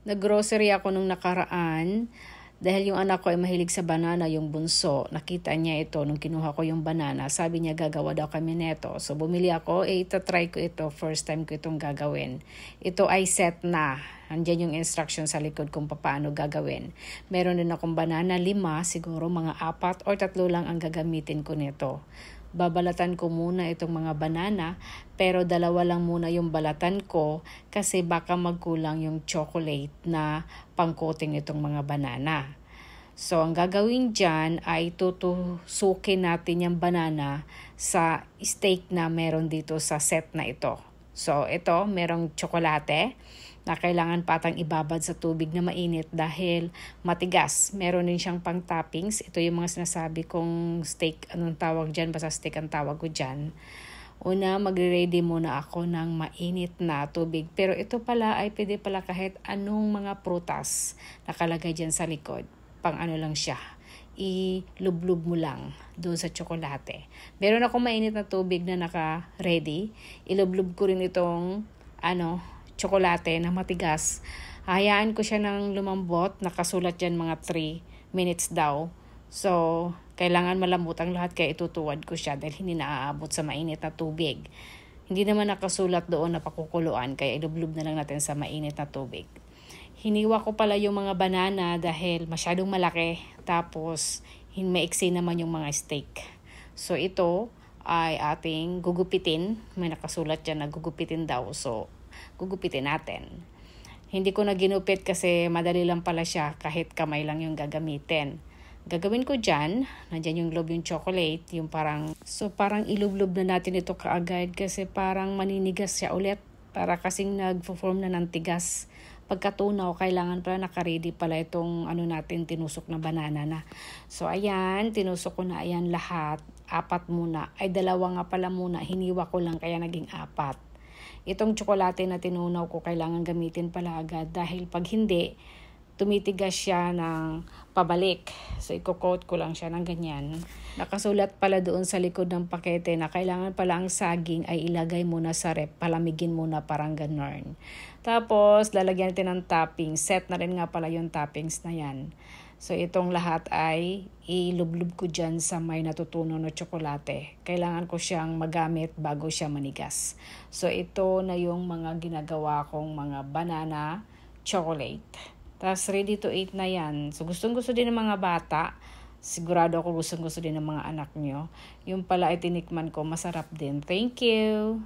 Nag-grocery ako nung nakaraan dahil yung anak ko ay mahilig sa banana, yung bunso. Nakita niya ito nung kinuha ko yung banana. Sabi niya gagawa daw kami neto. So bumili ako, itatry ko ito. First time ko itong gagawin. Ito ay set na. Andiyan yung instruction sa likod kung paano gagawin. Meron din akong banana, 5, siguro mga 4 or 3 lang ang gagamitin ko nito. Babalatan ko muna itong mga banana, pero 2 lang muna yung balatan ko kasi baka magkulang yung chocolate na pang-coating itong mga banana. So, ang gagawin dyan ay tutusukin natin yung banana sa steak na meron dito sa set na ito. So, ito, merong tsokolate na kailangan patang ibabad sa tubig na mainit dahil matigas. Meron din siyang pang toppings. Ito yung mga sinasabi kong steak, anong tawag dyan, basta steak ang tawag ko dyan. Una, magre-ready muna ako ng mainit na tubig. Pero ito pala ay pwede pala kahit anong mga prutas nakalagay dyan sa likod. Pang ano lang siya, ilublub mo lang doon sa tsokolate. Meron akong mainit na tubig na naka-ready. Ilublub ko rin itong tsokolate na matigas. Hayaan ko siya ng lumambot. Nakasulat dyan mga 3 minutes daw. So, kailangan malambot ang lahat kaya itutuwad ko siya dahil hindi naaabot sa mainit na tubig. Hindi naman nakasulat doon na pakukuluan kaya ilublub na lang natin sa mainit na tubig. Hiniwa ko pala yung mga banana dahil masyadong malaki. Tapos, maiksi naman yung mga steak. So, ito ay ating gugupitin. May nakasulat dyan na gugupitin daw. So, gugupitin natin. Hindi ko na ginupit kasi madali lang pala siya kahit kamay lang yung gagamitin. Gagawin ko dyan, nandyan yung loob yung chocolate, yung parang ilublob na natin ito kaagad kasi parang maninigas siya ulit. Para kasing nag-form na ng tigas. Pagkatunaw, kailangan pala nakaready pala itong natin tinusok na banana na. So ayan, tinusok ko na ayan lahat. 4 muna. Ay 2 nga pala muna. Hiniwa ko lang kaya naging 4. Itong tsokolate na tinunaw ko kailangan gamitin pala agad dahil pag hindi, tumitigas siya ng pabalik. So, i-coat ko lang siya ng ganyan. Nakasulat pala doon sa likod ng pakete na kailangan pala ang saging ay ilagay muna sa rep, palamigin muna parang ganon. Tapos, lalagyan natin ng toppings. Set na rin nga pala yung toppings na yan. So, itong lahat ay ilublub ko dyan sa may natutunaw na tsokolate. Kailangan ko siyang magamit bago siya manigas. So, ito na yung mga ginagawa kong mga banana chocolate. Tapos, ready to eat na yan. So, gustong-gusto din ng mga bata. Sigurado ako gustong-gusto din ng mga anak nyo. Yung pala ay tinikman ko, masarap din. Thank you!